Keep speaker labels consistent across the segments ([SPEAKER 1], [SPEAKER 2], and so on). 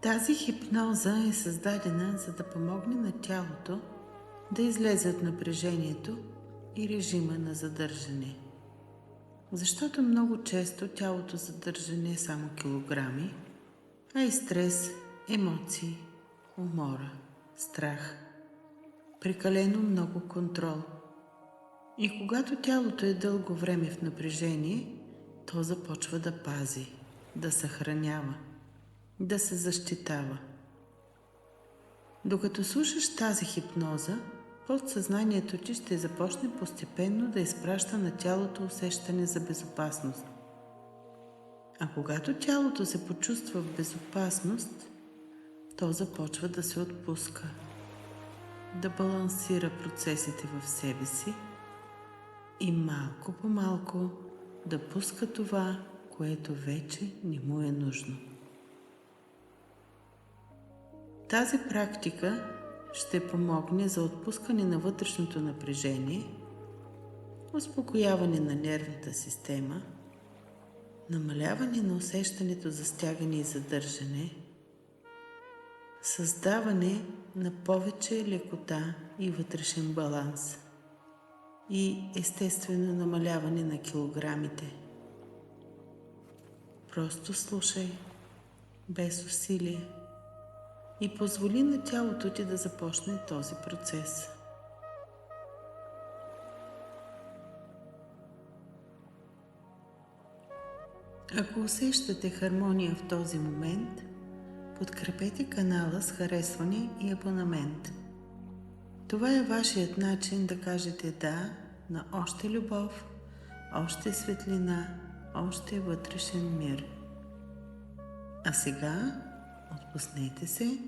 [SPEAKER 1] Тази хипноза е създадена, за да помогне на тялото да излезе от напрежението и режима на задържане. Защото много често тялото задържа не само килограми, а и стрес, емоции, умора, страх, прекалено много контрол. И когато тялото е дълго време в напрежение, то започва да пази, да съхранява, да се защитава. Докато слушаш тази хипноза, подсъзнанието ти ще започне постепенно да изпраща на тялото усещане за безопасност. А когато тялото се почувства в безопасност, то започва да се отпуска, да балансира процесите в себе си и малко по малко да пуска това, което вече не му е нужно. Тази практика ще помогне за отпускане на вътрешното напрежение, успокояване на нервната система, намаляване на усещането за стягане и задържане, създаване на повече лекота и вътрешен баланс и естествено намаляване на килограмите. Просто слушай, без усилие, и позволи на тялото ти да започне този процес. Ако усещате хармония в този момент, подкрепете канала с харесване и абонамент. Това е вашият начин да кажете да на още любов, още светлина, още вътрешен мир. А сега отпуснете се,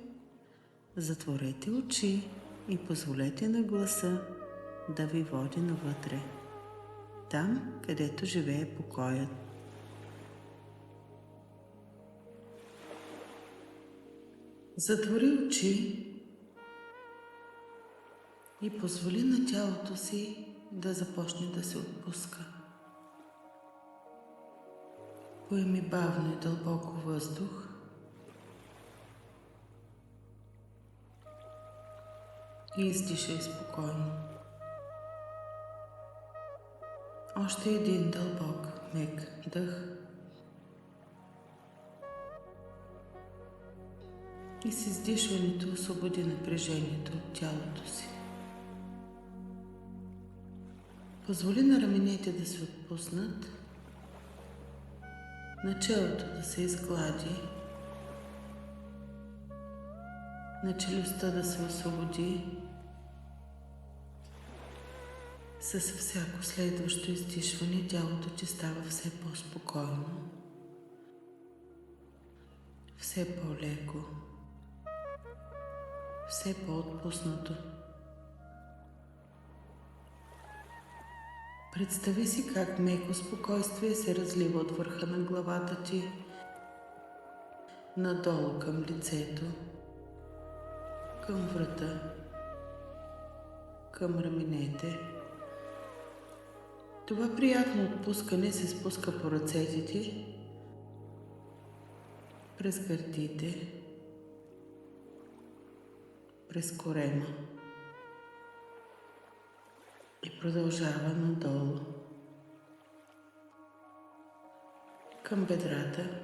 [SPEAKER 1] затворете очи и позволете на гласа да ви води навътре, там, където живее покоят. Затвори очи и позволи на тялото си да започне да се отпуска. Поеми бавно и дълбоко въздух и издишай спокойно. Още един дълбок, мек дъх и с издишването освободи напрежението от тялото си. Позволи на раменете да се отпуснат, на челото да се изглади, на челюстта да се освободи. С всяко следващо издишване тялото ти става все по-спокойно, все по-леко, все по-отпуснато. Представи си как меко спокойствие се разлива от върха на главата ти, надолу към лицето, към врата, към раменете. Това приятно отпускане се спуска по ръцете ти, през гърдите, през корема и продължава надолу, към бедрата,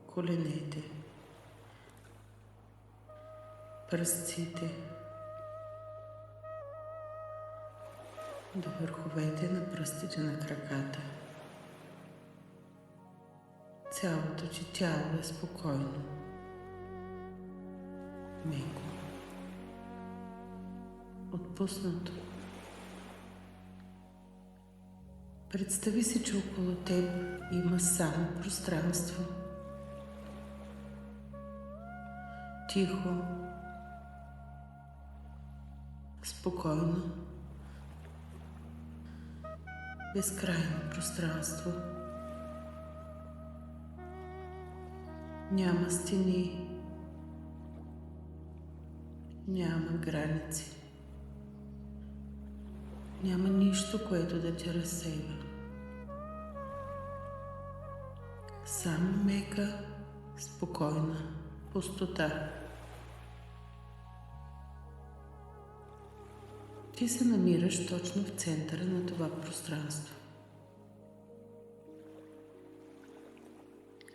[SPEAKER 1] коленете, пръстците, до върховете на пръстите на краката. Цялото ти тяло е спокойно, меко, отпуснато. Представи си, че около теб има само пространство. Тихо, спокойно, безкрайно пространство. Няма стени, няма граници. Няма нищо, което да те разсейва. Само мека, спокойна пустота. Ти се намираш точно в центъра на това пространство.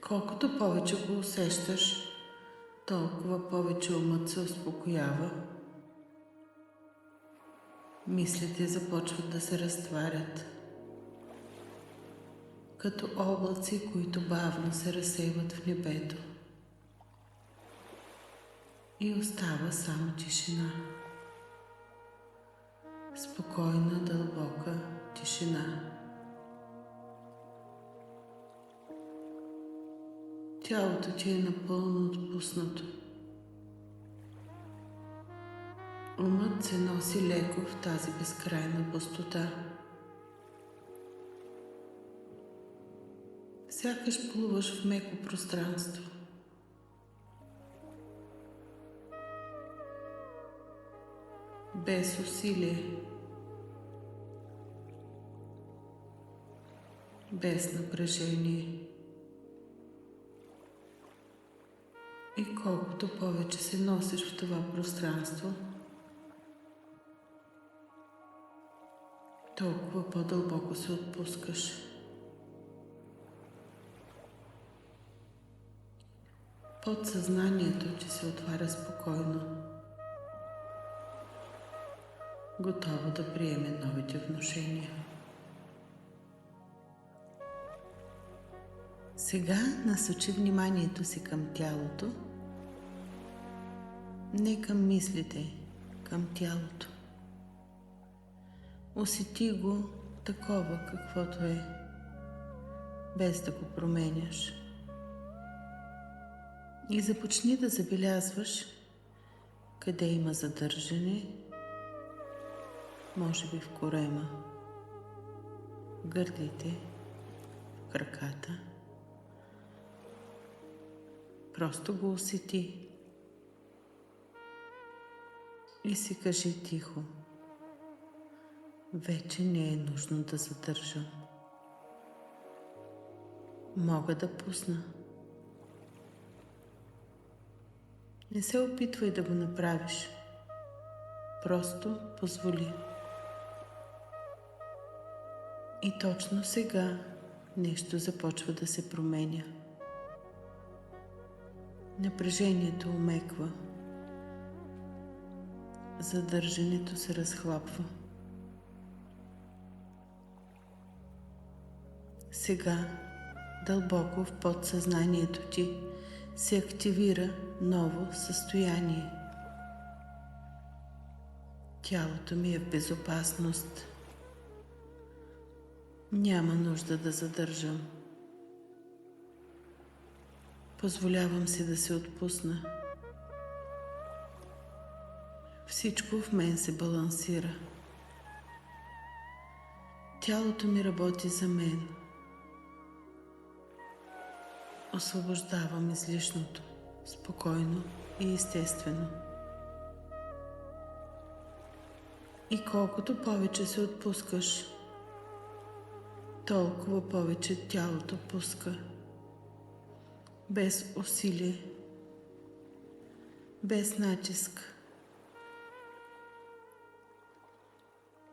[SPEAKER 1] Колкото повече го усещаш, толкова повече умът се успокоява. Мислите започват да се разтварят, като облаци, които бавно се разсейват в небето. И остава само тишина. Спокойна, дълбока тишина. Тялото ти е напълно отпуснато. Умът се носи леко в тази безкрайна пустота. Сякаш плуваш в меко пространство. Без усилие. Без напрежение. И колкото повече се носиш в това пространство, толкова по-дълбоко се отпускаш. Подсъзнанието ти се отваря спокойно, готово да приеме новите внушения. Сега насочи вниманието си към тялото, не към мислите, към тялото. Усети го такова, каквото е, без да го променяш. И започни да забелязваш къде има задържане, може би в корема, в гърдите, в краката. Просто го усети и си кажи тихо: вече не е нужно да задържам. Мога да пусна. Не се опитвай да го направиш. Просто позволи. И точно сега нещо започва да се променя. Напрежението омеква. Задържането се разхлапва. Сега дълбоко в подсъзнанието ти се активира ново състояние. Тялото ми е в безопасност. Няма нужда да задържам. Позволявам си да се отпусна. Всичко в мен се балансира. Тялото ми работи за мен. Освобождавам излишното, спокойно и естествено. И колкото повече се отпускаш, толкова повече тялото пуска. Без усилие, без натиск.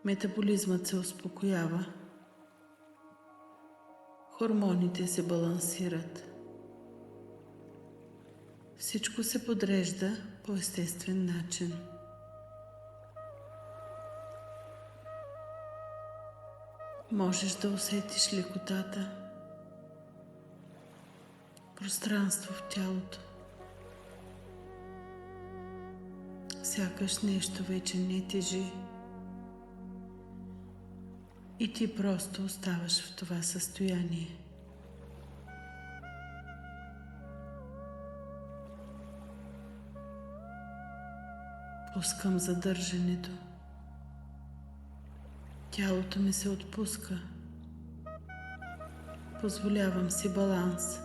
[SPEAKER 1] Метаболизмът се успокоява. Хормоните се балансират. Всичко се подрежда по естествен начин. Можеш да усетиш лекотата, пространство в тялото. Сякаш нещо вече не тежи и ти просто оставаш в това състояние. Пускам задържането. Тялото ми се отпуска. Позволявам си баланс.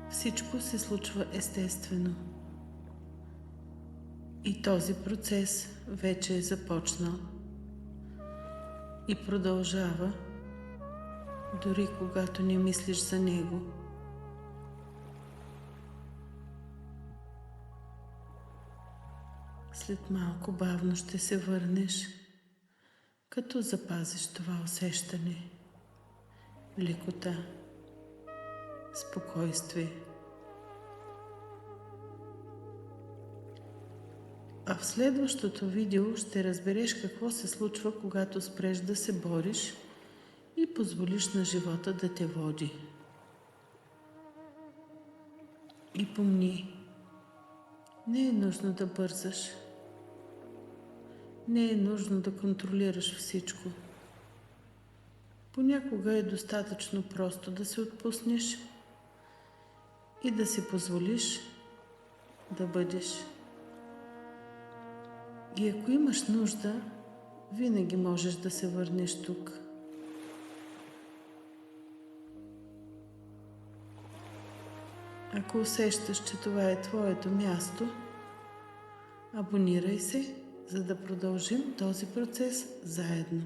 [SPEAKER 1] Всичко се случва естествено. И този процес вече е започнал и продължава дори когато не мислиш за него. След малко бавно ще се върнеш, като запазиш това усещане, лекота, спокойствие. А в следващото видео ще разбереш какво се случва, когато спреш да се бориш и позволиш на живота да те води. И помни, не е нужно да бързаш. Не е нужно да контролираш всичко. Понякога е достатъчно просто да се отпуснеш и да си позволиш да бъдеш. И ако имаш нужда, винаги можеш да се върнеш тук. Ако усещаш, че това е твоето място, абонирай се, за да продължим този процес заедно.